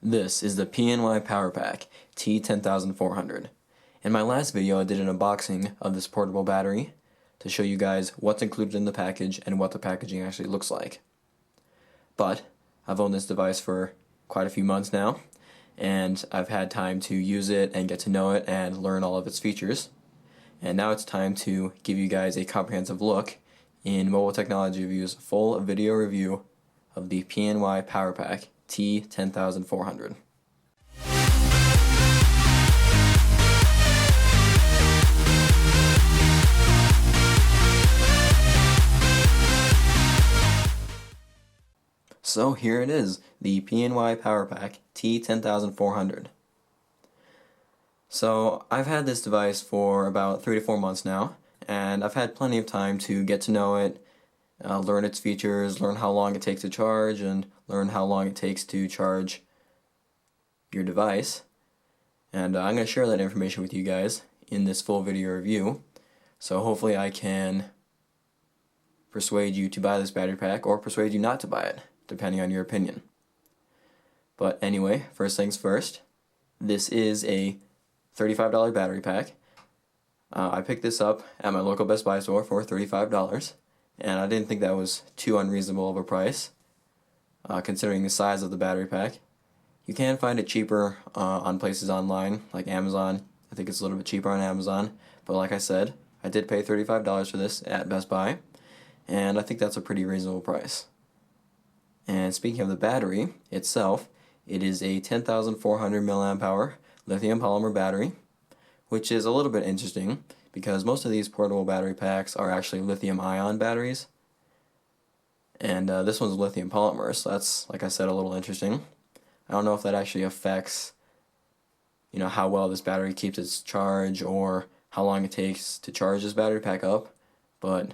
This is the PNY PowerPack T10400. In my last video I did an unboxing of this portable battery to show you guys what's included in the package and what the packaging actually looks like. But I've owned this device for quite a few months now, and I've had time to use it and get to know it and learn all of its features. And now it's time to give you guys a comprehensive look in MobileTechnology Reviews' full video review of the PNY PowerPack T10400. So here it is, the PNY PowerPack T10400. So I've had this device for about 3 to 4 months now, and I've had plenty of time to get to know it, learn its features, learn how long it takes to charge, and learn how long it takes to charge your device. And I'm going to share that information with you guys in this full video review. So hopefully I can persuade you to buy this battery pack or persuade you not to buy it, depending on your opinion. But anyway, first things first, this is a $35 battery pack. I picked this up at my local Best Buy store for $35, and I didn't think that was too unreasonable of a price, considering the size of the battery pack. You can find it cheaper on places online, like Amazon. I think it's a little bit cheaper on Amazon, but like I said, I did pay $35 for this at Best Buy, and I think that's a pretty reasonable price. And speaking of the battery itself, it is a 10,400 mAh lithium polymer battery, which is a little bit interesting because most of these portable battery packs are actually lithium ion batteries, and this one's lithium polymer, so that's, like I said, a little interesting. I don't know if that actually affects how well this battery keeps its charge or how long it takes to charge this battery pack up, but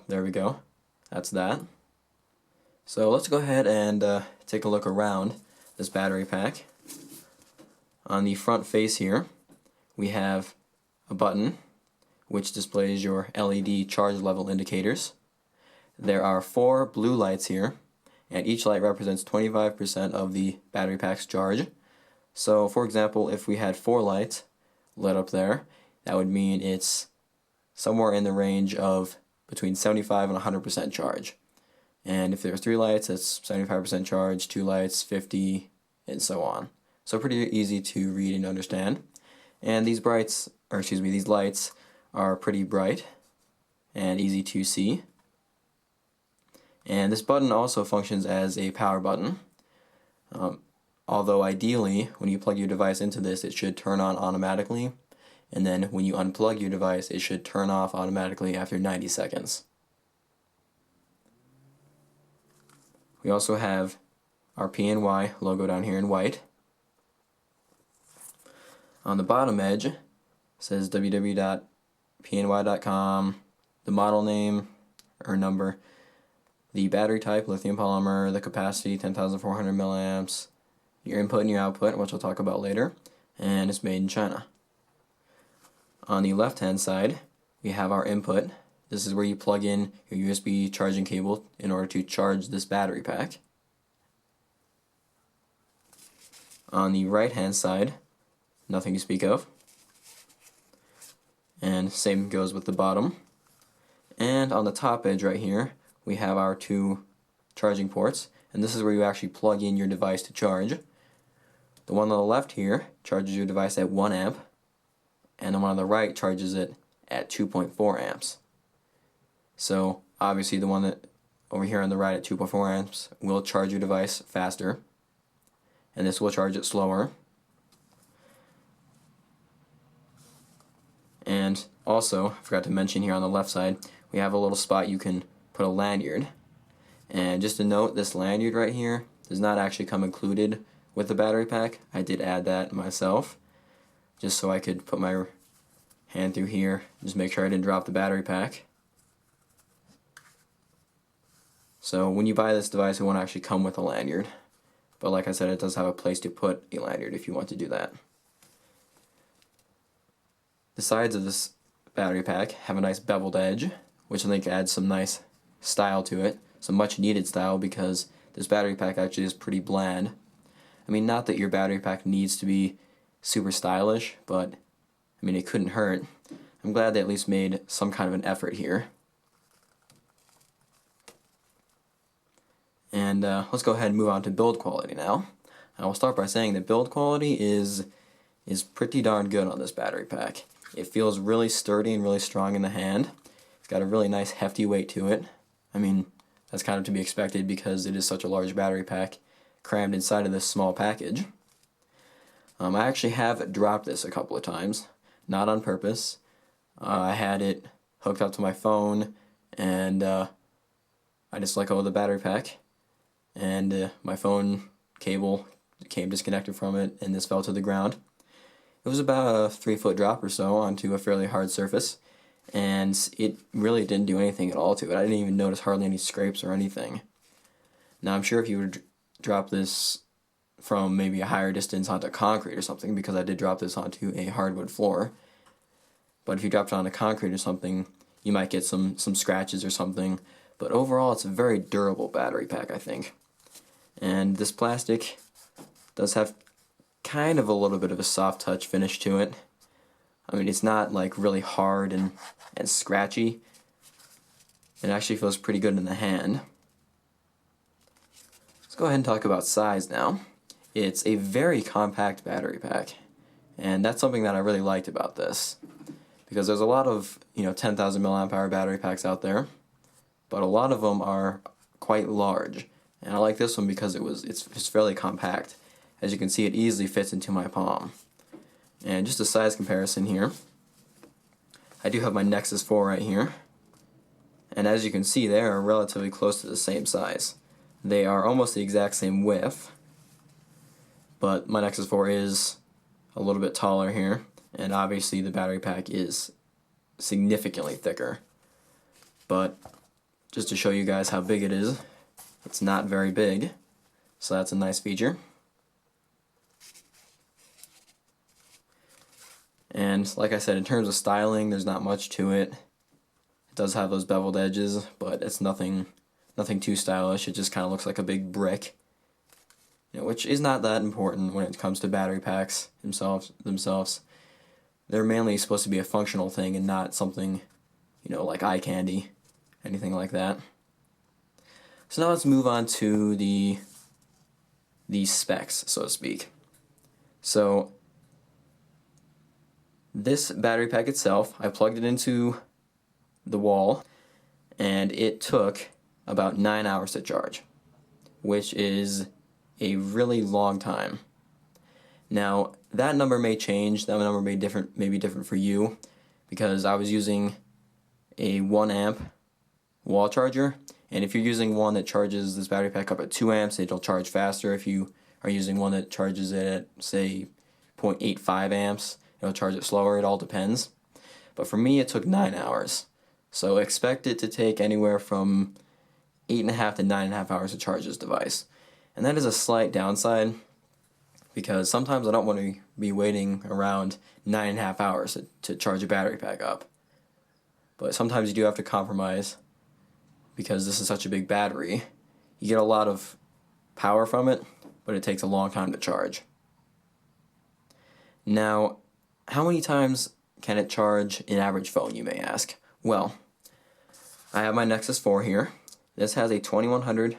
there we go, that's that. So let's go ahead and take a look around this battery pack. On the front face here, we have a button which displays your LED charge level indicators. There are 4 blue lights here, and each light represents 25% of the battery pack's charge. So for example, if we had 4 lights lit up there, that would mean it's somewhere in the range of between 75 and 100% charge. And if there are 3 lights, it's 75% charge, 2 lights, 50, and so on. So pretty easy to read and understand. And these lights are pretty bright and easy to see. And this button also functions as a power button. Although ideally, when you plug your device into this, it should turn on automatically. And then when you unplug your device, it should turn off automatically after 90 seconds. We also have our PNY logo down here in white. On the bottom edge, it says www.pny.com, the model name or number, the battery type, lithium polymer, the capacity, 10,400 milliamps, your input and your output, which I'll talk about later, and it's made in China. On the left-hand side, we have our input. This is where you plug in your USB charging cable in order to charge this battery pack. On the right-hand side, nothing to speak of. And same goes with the bottom. And on the top edge right here, we have our 2 charging ports, and this is where you actually plug in your device to charge. The one on the left here charges your device at 1 amp, and the one on the right charges it at 2.4 amps. So obviously the one that over here on the right at 2.4 amps will charge your device faster, and this will charge it slower. And also, I forgot to mention here on the left side, we have a little spot you can put a lanyard. And just a note, this lanyard right here does not actually come included with the battery pack. I did add that myself, just so I could put my hand through here, just make sure I didn't drop the battery pack. So when you buy this device, it won't actually come with a lanyard. But like I said, it does have a place to put a lanyard if you want to do that. The sides of this battery pack have a nice beveled edge, which I think adds some nice style to it. Some much needed style because this battery pack actually is pretty bland. I mean, not that your battery pack needs to be super stylish, but I mean, it couldn't hurt. I'm glad they at least made some kind of an effort here. And let's go ahead and move on to build quality now. I will start by saying that build quality is pretty darn good on this battery pack. It feels really sturdy and really strong in the hand. It's got a really nice hefty weight to it. I mean, that's kind of to be expected because it is such a large battery pack crammed inside of this small package. I actually have dropped this a couple of times, not on purpose. I had it hooked up to my phone, and I just let go of the battery pack, and my phone cable became disconnected from it, and this fell to the ground. It was about a 3-foot drop or so onto a fairly hard surface, and it really didn't do anything at all to it. I didn't even notice hardly any scrapes or anything. Now, I'm sure if you would drop this from maybe a higher distance onto concrete or something, because I did drop this onto a hardwood floor, but if you dropped it onto concrete or something, you might get some scratches or something. But overall, it's a very durable battery pack, I think. And this plastic does have kind of a little bit of a soft touch finish to it. I mean, it's not like really hard and scratchy. It actually feels pretty good in the hand. Let's go ahead and talk about size now. It's a very compact battery pack, and that's something that I really liked about this, because there's a lot of 10,000 milliamp hour battery packs out there, but a lot of them are quite large, and I like this one because it's fairly compact. As you can see, it easily fits into my palm. And just a size comparison here, I do have my Nexus 4 right here, and as you can see, they are relatively close to the same size. They are almost the exact same width, but my Nexus 4 is a little bit taller here, and obviously the battery pack is significantly thicker. But just to show you guys how big it is, it's not very big, so that's a nice feature. And like I said, in terms of styling, there's not much to it. It does have those beveled edges, but it's nothing too stylish. It just kind of looks like a big brick, which is not that important when it comes to battery packs themselves. They're mainly supposed to be a functional thing and not something, like eye candy, anything like that. So now let's move on to the specs, so to speak. So this battery pack itself, I plugged it into the wall, and it took about 9 hours to charge, which is a really long time. Now, that number may change. That number may be different for you, because I was using a 1 amp wall charger, and if you're using one that charges this battery pack up at 2 amps, it'll charge faster. If you are using one that charges it at, say, 0.85 amps, it'll charge it slower. It all depends. But for me, it took 9 hours. So expect it to take anywhere from 8.5 to 9.5 hours to charge this device. And that is a slight downside, because sometimes I don't want to be waiting around 9.5 hours to charge a battery pack up. But sometimes you do have to compromise, because this is such a big battery. You get a lot of power from it, but it takes a long time to charge. Now, how many times can it charge an average phone, you may ask? Well, I have my Nexus 4 here. This has a 2100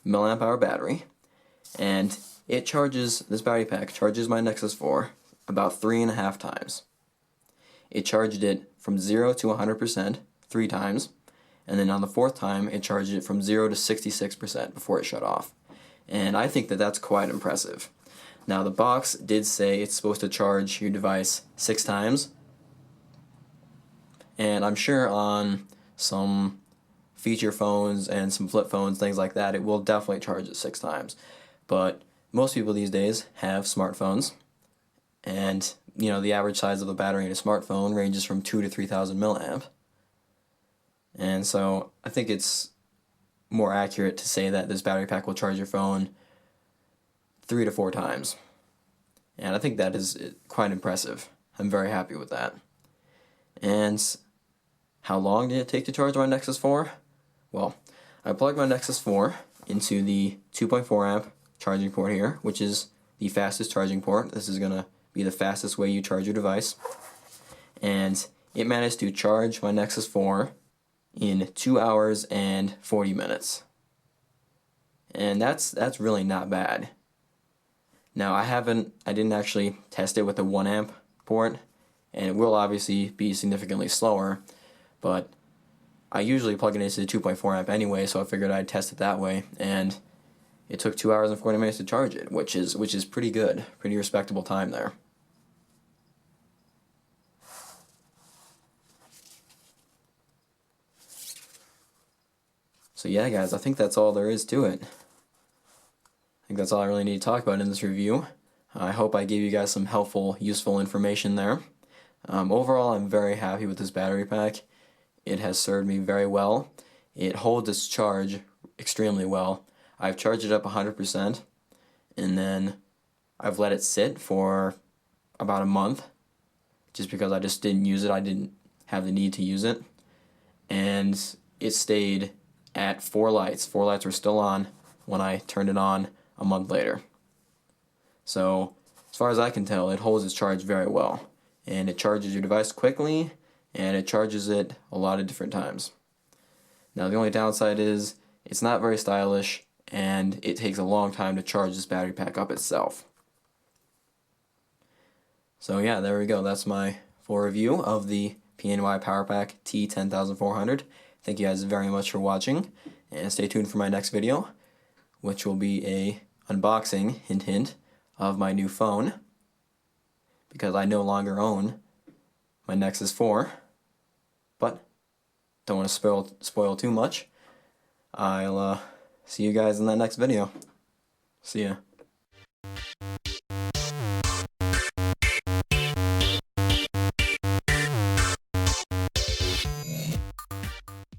milliamp hour battery, and this battery pack charges my Nexus 4 about 3.5 times. It charged it from 0 to 100% 3 times, and then on the 4th time, it charged it from 0 to 66% before it shut off. And I think that that's quite impressive. Now, the box did say it's supposed to charge your device 6 times, and I'm sure on some feature phones and some flip phones, things like that, it will definitely charge it 6 times. But most people these days have smartphones, and the average size of the battery in a smartphone ranges from 2,000 to 3,000 milliamp. And so I think it's more accurate to say that this battery pack will charge your phone 3 to 4 times. And I think that is quite impressive. I'm very happy with that. And how long did it take to charge my Nexus 4? Well, I plugged my Nexus 4 into the 2.4 amp charging port here, which is the fastest charging port. This is going to be the fastest way you charge your device. And it managed to charge my Nexus 4 in 2 hours and 40 minutes. And that's really not bad. Now I didn't actually test it with a 1 amp port, and it will obviously be significantly slower, but I usually plug it into the 2.4 amp anyway, so I figured I'd test it that way, and it took 2 hours and 40 minutes to charge it, which is pretty good, pretty respectable time there. So yeah, guys, I think that's all there is to it. I think that's all I really need to talk about in this review. I hope I gave you guys some helpful, useful information there. Overall, I'm very happy with this battery pack. It has served me very well. It holds its charge extremely well. I've charged it up 100%, and then I've let it sit for about a month, just because I just didn't use it. I didn't have the need to use it. And it stayed at 4 lights. 4 lights were still on when I turned it on a month later. So, as far as I can tell, it holds its charge very well. And it charges your device quickly, and it charges it a lot of different times. Now, the only downside is it's not very stylish, and it takes a long time to charge this battery pack up itself. So yeah, there we go. That's my full review of the PNY PowerPack T10400. Thank you guys very much for watching, and stay tuned for my next video, which will be a unboxing, hint hint, of my new phone, because I no longer own my Nexus 4, but don't want to spoil too much. I'll see you guys in that next video. See ya.